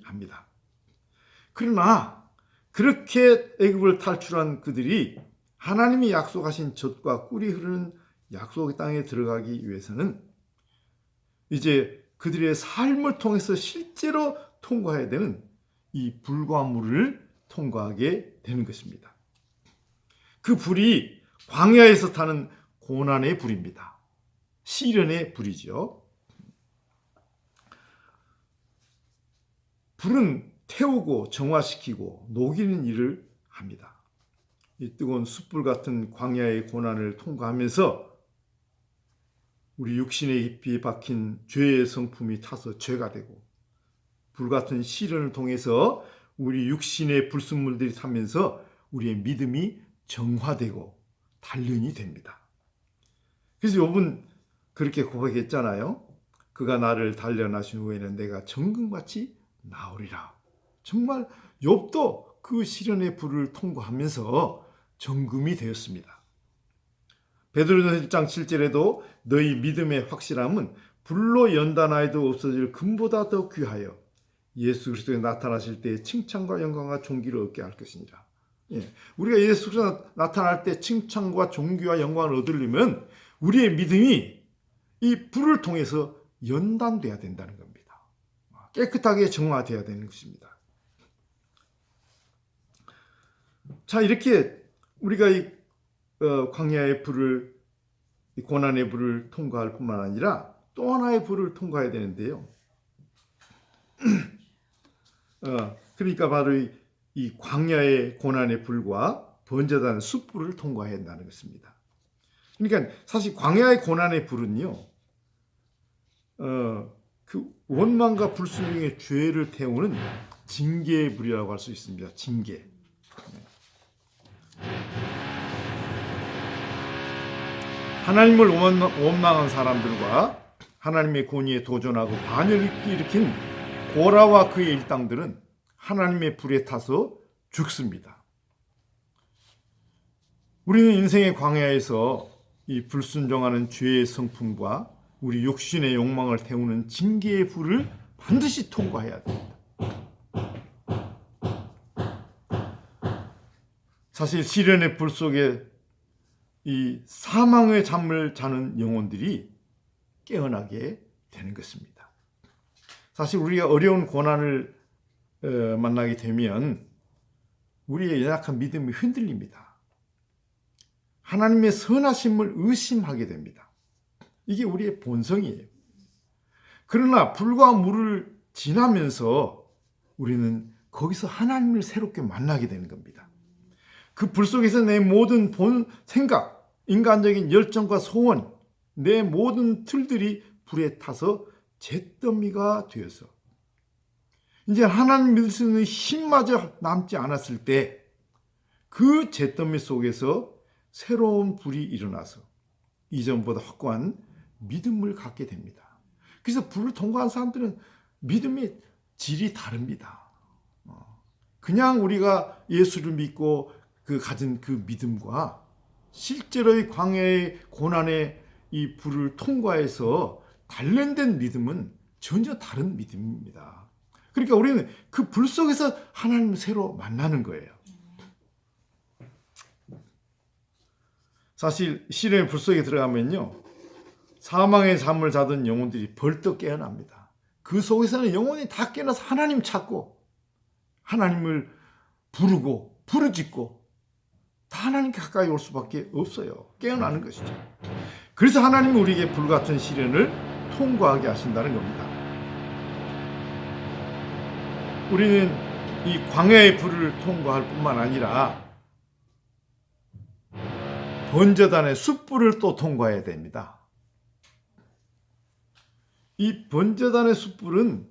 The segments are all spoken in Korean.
합니다. 그러나 그렇게 애굽을 탈출한 그들이 하나님이 약속하신 젖과 꿀이 흐르는 약속의 땅에 들어가기 위해서는 이제 그들의 삶을 통해서 실제로 통과해야 되는 이 불과 물을 통과하게 되는 것입니다. 그 불이 광야에서 타는 고난의 불입니다. 시련의 불이죠. 불은 태우고 정화시키고 녹이는 일을 합니다. 이 뜨거운 숯불 같은 광야의 고난을 통과하면서 우리 육신에 깊이 박힌 죄의 성품이 타서 죄가 되고, 불같은 시련을 통해서 우리 육신의 불순물들이 타면서 우리의 믿음이 정화되고 단련이 됩니다. 그래서 욥은 그렇게 고백했잖아요. 그가 나를 단련하신 후에는 내가 정금같이 나오리라. 정말 욥도 그 시련의 불을 통과하면서 정금이 되었습니다. 베드로전서 1장 7절에도 너희 믿음의 확실함은 불로 연단하여도 없어질 금보다 더 귀하여 예수 그리스도에 나타나실 때 칭찬과 영광과 존귀를 얻게 할 것이니라. 우리가 예수 그리스도 나타날 때 칭찬과 존귀와 영광을 얻으려면 우리의 믿음이 이 불을 통해서 연단돼야 된다는 겁니다. 깨끗하게 정화돼야 되는 것입니다. 자, 이렇게 우리가 이 광야의 불을, 고난의 불을 통과할 뿐만 아니라 또 하나의 불을 통과해야 되는데요. 그러니까 바로 이 광야의 고난의 불과 번제단 숯불을 통과해야 한다는 것입니다. 그러니까 사실 광야의 고난의 불은요, 그 원망과 불순종의 죄를 태우는 징계의 불이라고 할 수 있습니다. 징계. 하나님을 원망한 사람들과 하나님의 권위에 도전하고 반역을 일으킨 고라와 그의 일당들은 하나님의 불에 타서 죽습니다. 우리는 인생의 광야에서 이 불순종하는 죄의 성품과 우리 육신의 욕망을 태우는 징계의 불을 반드시 통과해야 됩니다. 사실 시련의 불 속에 이 사망의 잠을 자는 영혼들이 깨어나게 되는 것입니다. 사실 우리가 어려운 고난을 만나게 되면 우리의 연약한 믿음이 흔들립니다. 하나님의 선하심을 의심하게 됩니다. 이게 우리의 본성이에요. 그러나 불과 물을 지나면서 우리는 거기서 하나님을 새롭게 만나게 되는 겁니다. 그 불 속에서 내 모든 생각, 인간적인 열정과 소원, 내 모든 틀들이 불에 타서 잿더미가 되어서 이제 하나님 믿을 수 있는 힘마저 남지 않았을 때 그 잿더미 속에서 새로운 불이 일어나서 이전보다 확고한 믿음을 갖게 됩니다. 그래서 불을 통과한 사람들은 믿음의 질이 다릅니다. 그냥 우리가 예수를 믿고 가진 그 믿음과 실제로의 광야의 고난의 이 불을 통과해서 단련된 믿음은 전혀 다른 믿음입니다. 그러니까 우리는 그 불 속에서 하나님을 새로 만나는 거예요. 사실 시련의 불 속에 들어가면요, 사망의 잠을 자던 영혼들이 벌떡 깨어납니다. 그 속에서는 영혼이 다 깨어나서 하나님 찾고 하나님을 부르고 부르짖고 다 하나님께 가까이 올 수밖에 없어요. 깨어나는 것이죠. 그래서 하나님은 우리에게 불같은 시련을 통과하게 하신다는 겁니다. 우리는 이 광야의 불을 통과할 뿐만 아니라 번제단의 숯불을 또 통과해야 됩니다. 이 번제단의 숯불은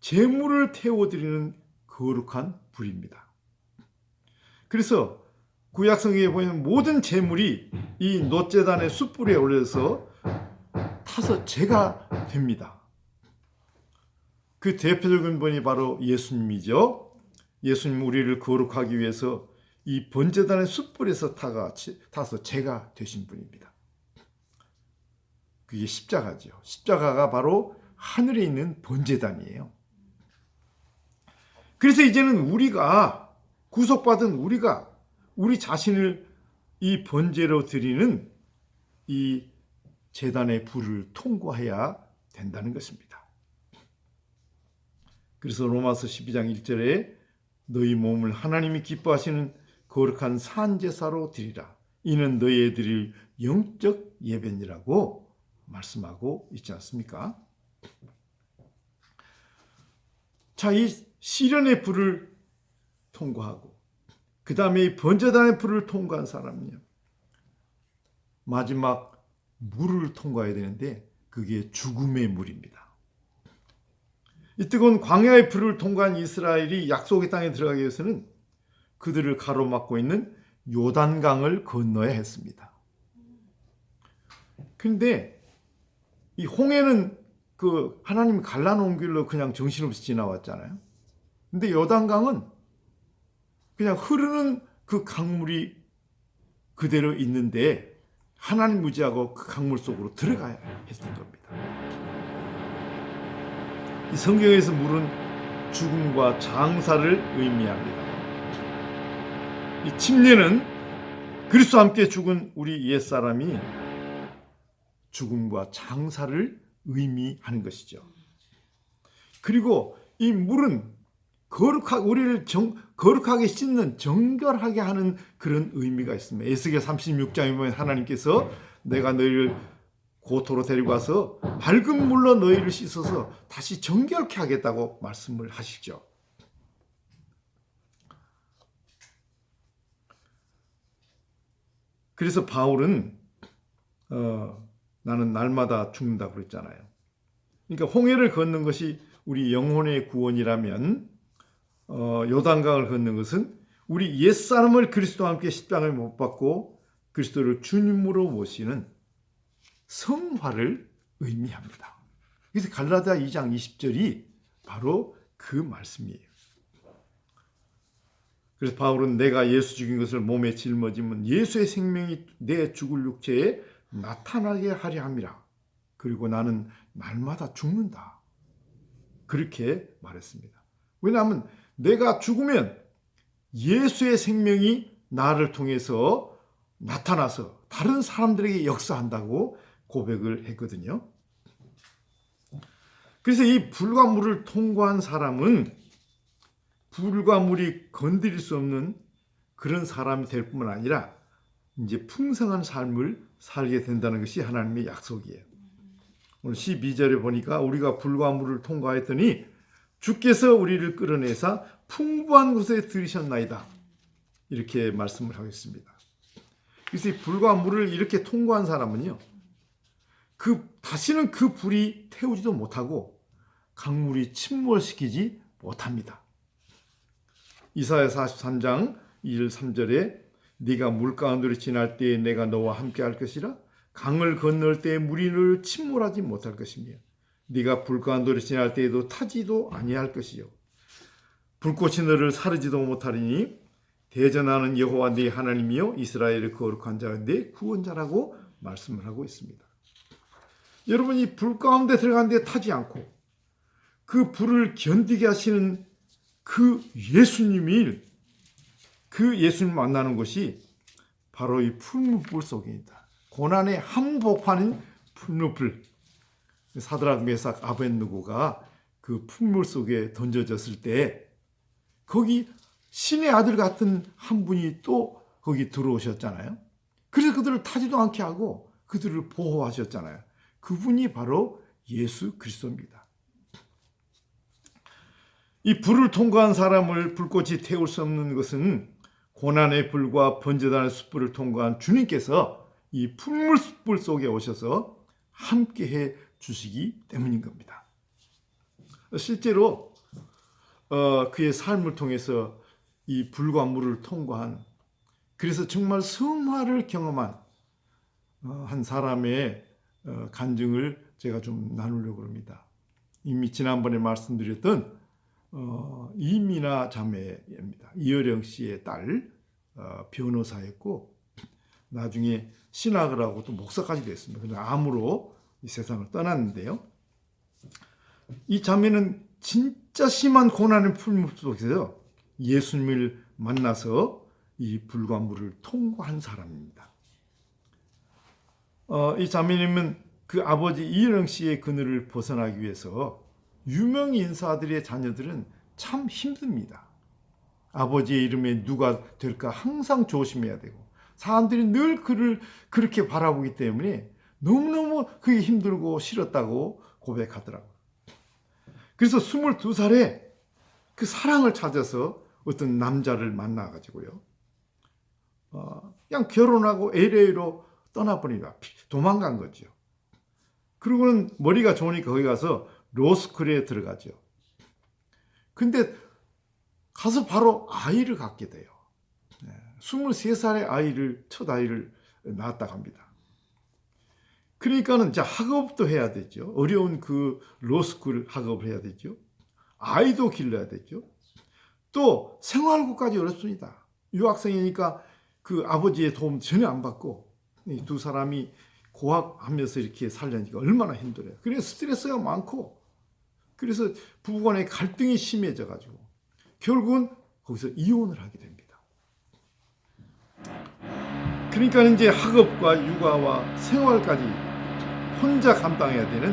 제물을 태워드리는 거룩한 불입니다. 그래서 구약성경에 보면 모든 제물이 이 놋제단의 숯불에 올려서 타서 제가 됩니다. 그 대표적인 분이 바로 예수님이죠. 예수님 우리를 거룩하기 위해서 이 번제단의 숯불에서 타서 제가 되신 분입니다. 그게 십자가죠. 십자가가 바로 하늘에 있는 번제단이에요. 그래서 이제는 우리가 구속받은 우리가 우리 자신을 이 번제로 드리는 이 제단의 불을 통과해야 된다는 것입니다. 그래서 로마서 12장 1절에 너희 몸을 하나님이 기뻐하시는 거룩한 산제사로 드리라. 이는 너희의 드릴 영적 예배니라고 말씀하고 있지 않습니까? 자, 이 시련의 불을 통과하고 그 다음에 이 번제단의 불을 통과한 사람은요, 마지막 물을 통과해야 되는데 그게 죽음의 물입니다. 이 뜨거운 광야의 불을 통과한 이스라엘이 약속의 땅에 들어가기 위해서는 그들을 가로막고 있는 요단강을 건너야 했습니다. 근데 이 홍해는 그 하나님이 갈라놓은 길로 그냥 정신없이 지나왔잖아요. 근데 요단강은 그냥 흐르는 그 강물이 그대로 있는데 하나님 무지하고 그 강물 속으로 들어가야 했던 겁니다. 이 성경에서 물은 죽음과 장사를 의미합니다. 이 침례는 그리스도와 함께 죽은 우리 옛사람이 죽음과 장사를 의미하는 것이죠. 그리고 이 물은 우리를 거룩하게 씻는, 정결하게 하는 그런 의미가 있습니다. 에스겔 36장에 보면 하나님께서 내가 너희를 고토로 데리고 와서 맑은 물로 너희를 씻어서 다시 정결케 하겠다고 말씀을 하시죠. 그래서 바울은 나는 날마다 죽는다고 그랬잖아요. 그러니까 홍해를 걷는 것이 우리 영혼의 구원이라면 요단강을 걷는 것은 우리 옛사람을 그리스도와 함께 십자가에 못 박고 그리스도를 주님으로 모시는 성화를 의미합니다. 그래서 갈라디아 2장 20절이 바로 그 말씀이에요. 그래서 바울은 내가 예수 죽인 것을 몸에 짊어지면 예수의 생명이 내 죽을 육체에 나타나게 하려 함이라. 그리고 나는 날마다 죽는다. 그렇게 말했습니다. 왜냐하면 내가 죽으면 예수의 생명이 나를 통해서 나타나서 다른 사람들에게 역사한다고 고백을 했거든요. 그래서 이 불과 물을 통과한 사람은 불과 물이 건드릴 수 없는 그런 사람이 될 뿐만 아니라 이제 풍성한 삶을 살게 된다는 것이 하나님의 약속이에요. 오늘 12절에 보니까 우리가 불과 물을 통과했더니 주께서 우리를 끌어내사 풍부한 곳에 들이셨나이다. 이렇게 말씀을 하고 있습니다. 그래서 이 불과 물을 이렇게 통과한 사람은요, 다시는 그 불이 태우지도 못하고 강물이 침몰시키지 못합니다. 이사야 43장 2절 3절에 네가 물 가운데로 지날 때에 내가 너와 함께 할 것이라 강을 건널 때에 물이 너를 침몰하지 못할 것이며 네가 불 가운데로 지날 때에도 타지도 아니할 것이요 불꽃이 너를 사르지도 못하리니 대전하는 여호와 네 하나님이요 이스라엘의 거룩한 자가 네 구원자라고 말씀을 하고 있습니다. 여러분, 이 불 가운데 들어가는데 타지 않고 그 불을 견디게 하시는 그 예수님 만나는 것이 바로 이 풀무불 속에 있다. 고난의 한복판인 풀무불. 사드락 메삭 아벳느고가 그 풀물 속에 던져졌을 때 거기 신의 아들 같은 한 분이 또 거기 들어오셨잖아요. 그래서 그들을 타지도 않게 하고 그들을 보호하셨잖아요. 그분이 바로 예수 그리스도입니다. 이 불을 통과한 사람을 불꽃이 태울 수 없는 것은 고난의 불과 번제단의 숯불을 통과한 주님께서 이 풀무불 속에 오셔서 함께해 주시기 때문인 겁니다. 실제로 그의 삶을 통해서 이 불과 물을 통과한, 그래서 정말 성화를 경험한 한 사람의 간증을 제가 좀 나누려고 합니다. 이미 지난번에 말씀드렸던 이미나 자매입니다. 이어령 씨의 딸, 변호사였고 나중에 신학을 하고 또 목사까지 됐습니다. 그래서 암으로 이 세상을 떠났는데요. 이 자매는 진짜 심한 고난의 풀물 속에서 예수님을 만나서 이 불과 물을 통과한 사람입니다. 이 자매님은 그 아버지 이은영 씨의 그늘을 벗어나기 위해서 유명 인사들의 자녀들은 참 힘듭니다. 아버지의 이름에 누가 될까 항상 조심해야 되고 사람들이 늘 그를 그렇게 바라보기 때문에 너무너무 그게 힘들고 싫었다고 고백하더라고요. 그래서 22살에 그 사랑을 찾아서 어떤 남자를 만나가지고요. 그냥 결혼하고 LA로 떠나버리니까 도망간 거죠. 그리고는 머리가 좋으니까 거기 가서 로스쿨에 들어가죠. 근데 가서 바로 아이를 갖게 돼요. 23살의 첫 아이를 낳았다고 합니다. 그러니까는 이제 학업도 해야 되죠. 어려운 그 로스쿨 학업을 해야 되죠. 아이도 길러야 되죠. 또 생활고까지 어렵습니다. 유학생이니까 그 아버지의 도움 전혀 안 받고 이 두 사람이 고학하면서 이렇게 살려니까 얼마나 힘들어요. 그래서 스트레스가 많고 그래서 부부간의 갈등이 심해져 가지고 결국은 거기서 이혼을 하게 됩니다. 그러니까 이제 학업과 육아와 생활까지 혼자 감당해야 되는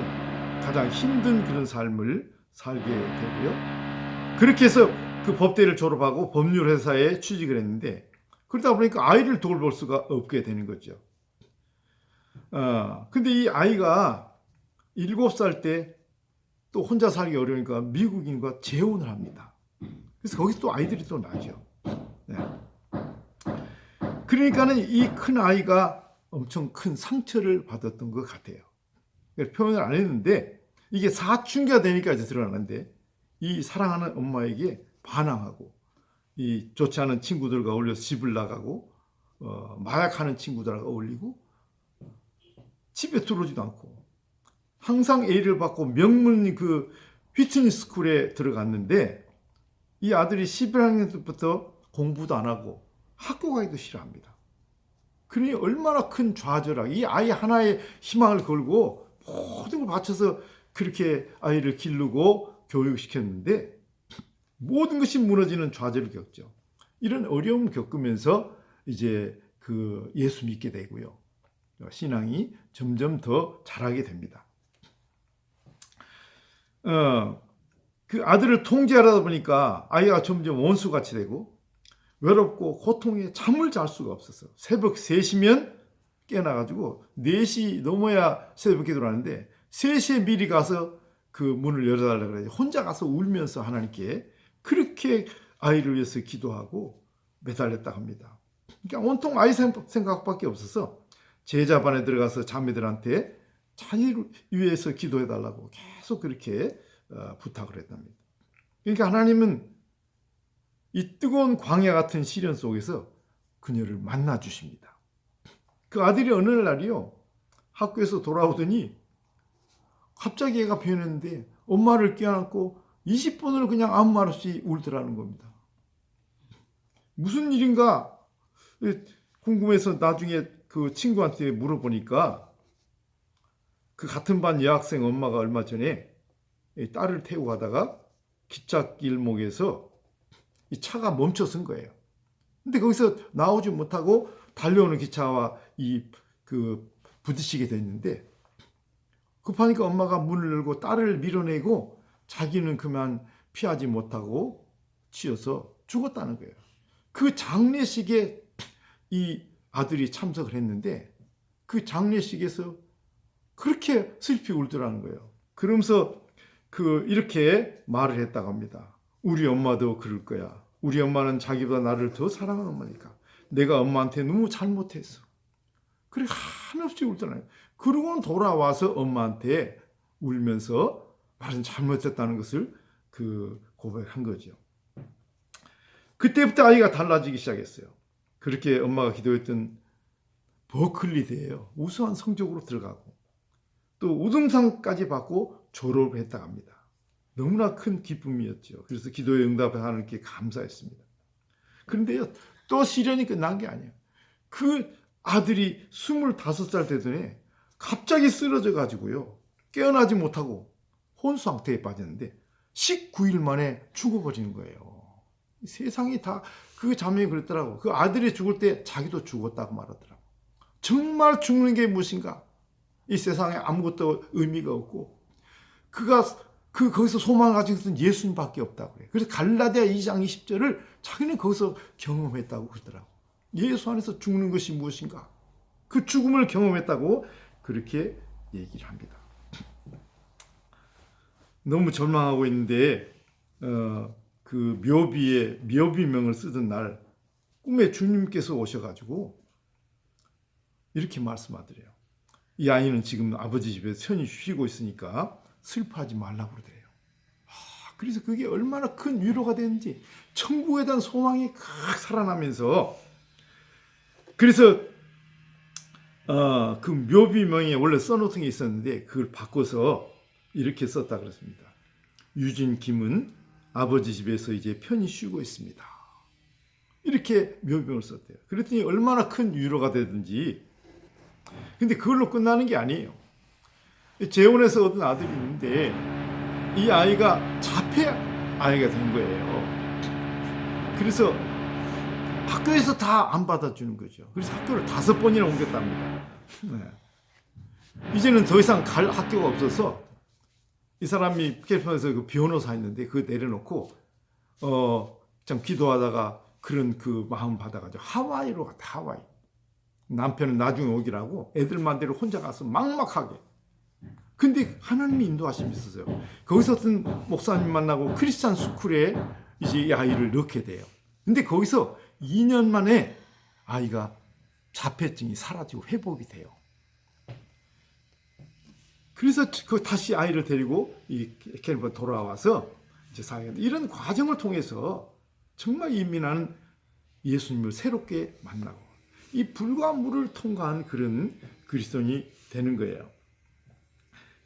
가장 힘든 그런 삶을 살게 되고요. 그렇게 해서 그 법대를 졸업하고 법률회사에 취직을 했는데 그러다 보니까 아이를 돌볼 수가 없게 되는 거죠. 근데 이 아이가 7살 때 또 혼자 살기 어려우니까 미국인과 재혼을 합니다. 그래서 거기서 또 아이들이 또 나죠. 네. 그러니까는 이 큰 아이가 엄청 큰 상처를 받았던 것 같아요. 표현을 안 했는데 이게 사춘기가 되니까 이제 드러나는데 이 사랑하는 엄마에게 반항하고 이 좋지 않은 친구들과 어울려서 집을 나가고 마약하는 친구들하고 어울리고 집에 들어오지도 않고 항상 A를 받고 명문 그 휘트니 스쿨에 들어갔는데 이 아들이 11학년 때부터 공부도 안 하고 학교 가기도 싫어합니다. 그러니 얼마나 큰 좌절하고 이 아이 하나의 희망을 걸고 모든 걸 바쳐서 그렇게 아이를 기르고 교육시켰는데 모든 것이 무너지는 좌절을 겪죠. 이런 어려움을 겪으면서 이제 그 예수 믿게 되고요. 신앙이 점점 더 자라게 됩니다. 그 아들을 통제하다 보니까 아이가 점점 원수같이 되고 외롭고 고통에 잠을 잘 수가 없었어요. 새벽 3시면 깨어나가지고 4시 넘어야 새벽 기도를 하는데 3시에 미리 가서 그 문을 열어달라고 그래요. 혼자 가서 울면서 하나님께 그렇게 아이를 위해서 기도하고 매달렸다고 합니다. 그러니까 온통 아이 생각밖에 없어서 제자반에 들어가서 자매들한테 자기를 위해서 기도해달라고 계속 그렇게 부탁을 했답니다. 그러니까 하나님은 이 뜨거운 광야 같은 시련 속에서 그녀를 만나 주십니다. 그 아들이 어느 날이요 학교에서 돌아오더니 갑자기 애가 변했는데 엄마를 껴안고 20분을 그냥 아무 말 없이 울더라는 겁니다. 무슨 일인가 궁금해서 나중에 그 친구한테 물어보니까 그 같은 반 여학생 엄마가 얼마 전에 딸을 태우고 가다가 기찻길목에서 이 차가 멈춰선 거예요. 근데 거기서 나오지 못하고 달려오는 기차와 부딪히게 됐는데 급하니까 엄마가 문을 열고 딸을 밀어내고 자기는 그만 피하지 못하고 치여서 죽었다는 거예요. 그 장례식에 이 아들이 참석을 했는데 그 장례식에서 그렇게 슬피 울더라는 거예요. 그러면서 이렇게 말을 했다고 합니다. 우리 엄마도 그럴 거야. 우리 엄마는 자기보다 나를 더 사랑하는 엄마니까. 내가 엄마한테 너무 잘못했어. 그래 한없이 울더라고요. 그러고는 돌아와서 엄마한테 울면서 말은 잘못했다는 것을 고백한 거죠. 그때부터 아이가 달라지기 시작했어요. 그렇게 엄마가 기도했던 버클리대예요. 우수한 성적으로 들어가고 또 우등상까지 받고 졸업을 했다고 합니다. 너무나 큰 기쁨이었죠. 그래서 기도에 응답을 하나님께 감사했습니다. 그런데요, 또 시련이 끝난 게 아니에요. 그 아들이 25살 되더니 갑자기 쓰러져 가지고요. 깨어나지 못하고 혼수 상태에 빠졌는데 19일 만에 죽어버리는 거예요. 세상이 다 그 자매가 그랬더라고. 그 아들이 죽을 때 자기도 죽었다고 말하더라고. 정말 죽는 게 무엇인가? 이 세상에 아무것도 의미가 없고 그가 거기서 소망을 가지고 있는 예수님밖에 없다고 그래요. 그래서 갈라디아 2장 20절을 자기는 거기서 경험했다고 그러더라고. 예수 안에서 죽는 것이 무엇인가? 그 죽음을 경험했다고 그렇게 얘기를 합니다. 너무 절망하고 있는데 그 묘비명을 쓰던 날 꿈에 주님께서 오셔가지고 이렇게 말씀하더래요. 이 아이는 지금 아버지 집에서 편히 쉬고 있으니까 슬퍼하지 말라고 그러더래요. 그래서 그게 얼마나 큰 위로가 되는지 천국에 대한 소망이 확 살아나면서 그래서 그 묘비명에 원래 써놓던 게 있었는데 그걸 바꿔서 이렇게 썼다 그랬습니다. 유진 김은 아버지 집에서 이제 편히 쉬고 있습니다. 이렇게 묘비명을 썼대요. 그랬더니 얼마나 큰 위로가 되든지. 근데 그걸로 끝나는 게 아니에요. 재혼해서 얻은 아들이 있는데 이 아이가 자폐 아이가 된 거예요. 그래서 학교에서 다 안 받아주는 거죠. 그래서 학교를 5번이나 옮겼답니다. 네. 이제는 더 이상 갈 학교가 없어서 이 사람이 캘리포니아에서 그 변호사 했는데 그거 내려놓고 참 기도하다가 그런 그 마음 받아가지고 하와이로 갔다. 하와이. 남편은 나중에 오기라고 애들 맘대로 혼자 가서 막막하게. 근데 하나님이 인도하심이 있었어요. 거기서 어떤 목사님 만나고 크리스찬 스쿨에 이제 이 아이를 넣게 돼요. 근데 거기서 2년 만에 아이가 자폐증이 사라지고 회복이 돼요. 그래서 다시 아이를 데리고 이 캘리포니아 돌아와서 이제 사역한다. 이런 과정을 통해서 정말 이민아는 예수님을 새롭게 만나고 이 불과 물을 통과한 그런 그리스도인이 되는 거예요.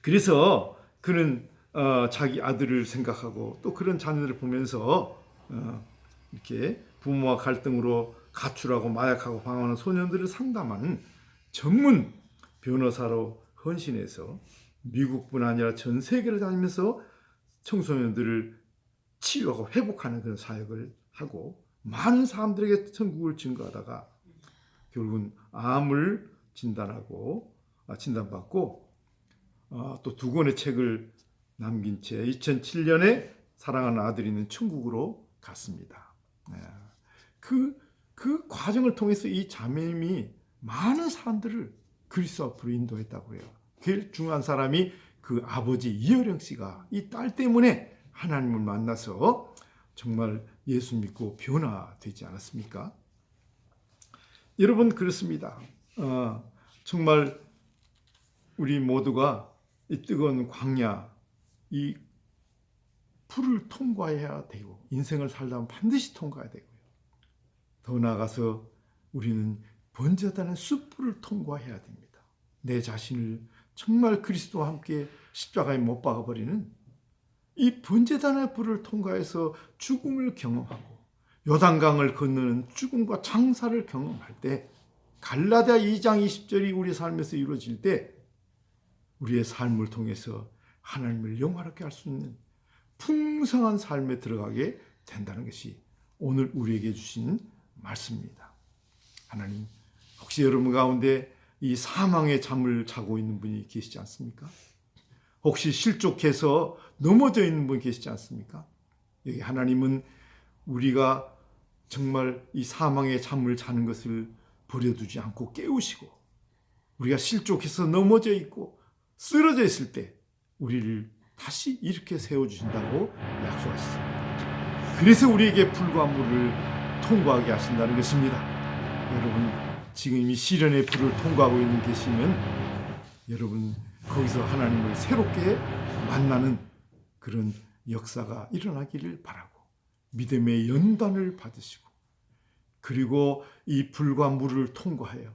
그래서 그는 자기 아들을 생각하고 또 그런 자녀들을 보면서 이렇게 부모와 갈등으로 가출하고 마약하고 방황하는 소년들을 상담하는 전문 변호사로 헌신해서 미국뿐 아니라 전 세계를 다니면서 청소년들을 치유하고 회복하는 그런 사역을 하고 많은 사람들에게 천국을 증거하다가 결국은 암을 진단받고 또 2권의 책을 남긴 채 2007년에 사랑하는 아들이 있는 천국으로 갔습니다. 그 과정을 통해서 이 자매님이 많은 사람들을 그리스도 앞으로 인도했다고 해요. 제일 중요한 사람이 그 아버지 이효령 씨가 이 딸 때문에 하나님을 만나서 정말 예수 믿고 변화되지 않았습니까? 여러분 그렇습니다. 정말 우리 모두가 이 뜨거운 광야, 이 불을 통과해야 되고 인생을 살다 반드시 통과해야 되고요. 더 나아가서 우리는 번제단의 숯불을 통과해야 됩니다. 내 자신을 정말 그리스도와 함께 십자가에 못 박아버리는 이 번제단의 불을 통과해서 죽음을 경험하고 요단강을 건너는 죽음과 장사를 경험할 때 갈라디아 2장 20절이 우리 삶에서 이루어질 때 우리의 삶을 통해서 하나님을 영화롭게 할 수 있는 풍성한 삶에 들어가게 된다는 것이 오늘 우리에게 주신 말씀입니다. 하나님, 혹시 여러분 가운데 이 사망의 잠을 자고 있는 분이 계시지 않습니까? 혹시 실족해서 넘어져 있는 분 계시지 않습니까? 여기 하나님은 우리가 정말 이 사망의 잠을 자는 것을 버려두지 않고 깨우시고 우리가 실족해서 넘어져 있고 쓰러져 있을 때 우리를 다시 이렇게 세워주신다고 약속하셨습니다. 그래서 우리에게 불과 물을 통과하게 하신다는 것입니다. 여러분 지금 이 시련의 불을 통과하고 있는 계시면 여러분 거기서 하나님을 새롭게 만나는 그런 역사가 일어나기를 바라고 믿음의 연단을 받으시고 그리고 이 불과 물을 통과하여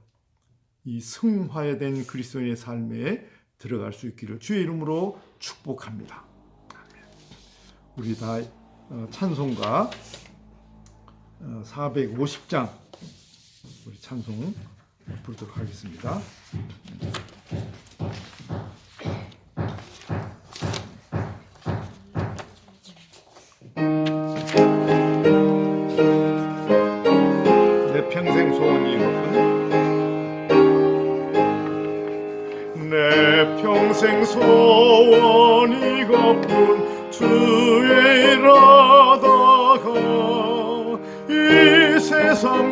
이 승화된 그리스도인의 삶에 들어갈 수 있기를 주의 이름으로 축복합니다. 우리 다 찬송가 450장 우리 찬송 부르도록 하겠습니다.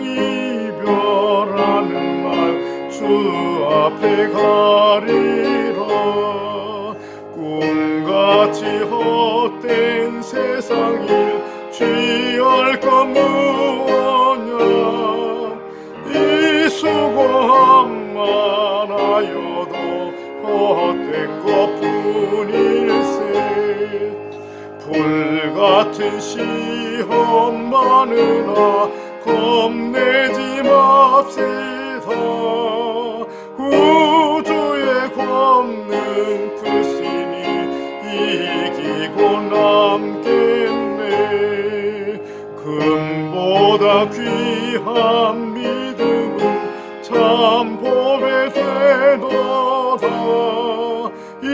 이별하는 날 주 앞에 가리라. 꿈같이 헛된 세상일 취할 것 무엇냐. 이 수고함 많아여도 헛된 것뿐일세. 불같은 시험 많으나 겁내지 맙시다. 우주의 권능 크시니 이기고 남겠네. 금보다 귀한 믿음은 참 보배 되도다. 이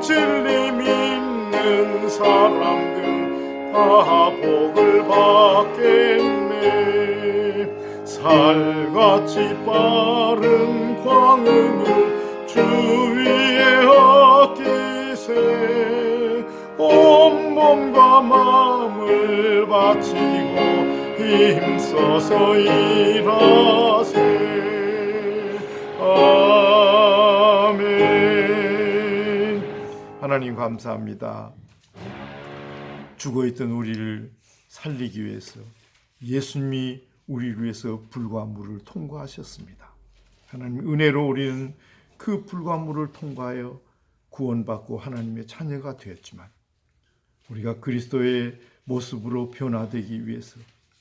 진리 믿는 사람들 다 복을 받겠네. 살같이 빠른 광음을 주위에 얻기세. 온몸과 마음을 바치고 힘써서 일하세. 아멘. 하나님 감사합니다. 죽어있던 우리를 살리기 위해서 예수님이 우리를 위해서 불과 물을 통과하셨습니다. 하나님 은혜로 우리는 그 불과 물을 통과하여 구원받고 하나님의 자녀가 되었지만 우리가 그리스도의 모습으로 변화되기 위해서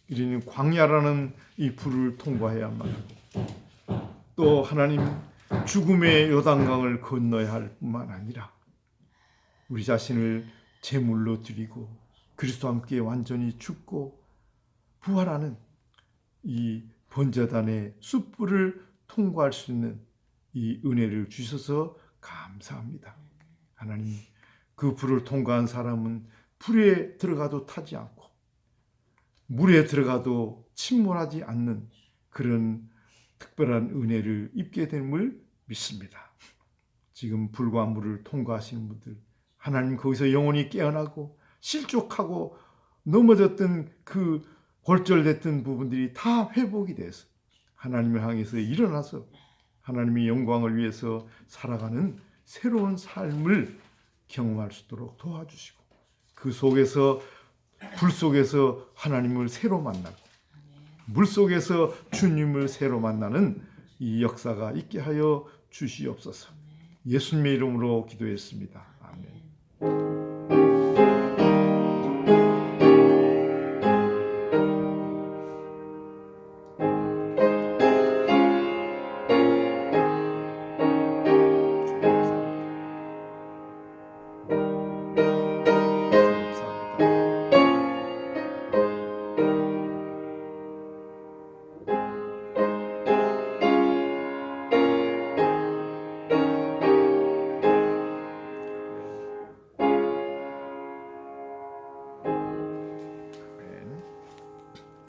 우리는 광야라는 이 불을 통과해야만 하고 또 하나님 죽음의 요단강을 건너야 할 뿐만 아니라 우리 자신을 제물로 드리고 그리스도와 함께 완전히 죽고 부활하는 이 번제단의 숯불을 통과할 수 있는 이 은혜를 주셔서 감사합니다. 하나님, 그 불을 통과한 사람은 불에 들어가도 타지 않고 물에 들어가도 침몰하지 않는 그런 특별한 은혜를 입게 됨을 믿습니다. 지금 불과 물을 통과하시는 분들, 하나님 거기서 영혼이 깨어나고 실족하고 넘어졌던 그 골절됐던 부분들이 다 회복이 돼서 하나님을 향해서 일어나서 하나님의 영광을 위해서 살아가는 새로운 삶을 경험할 수 있도록 도와주시고 그 속에서 불 속에서 하나님을 새로 만나고 물 속에서 주님을 새로 만나는 이 역사가 있게 하여 주시옵소서. 예수님의 이름으로 기도했습니다.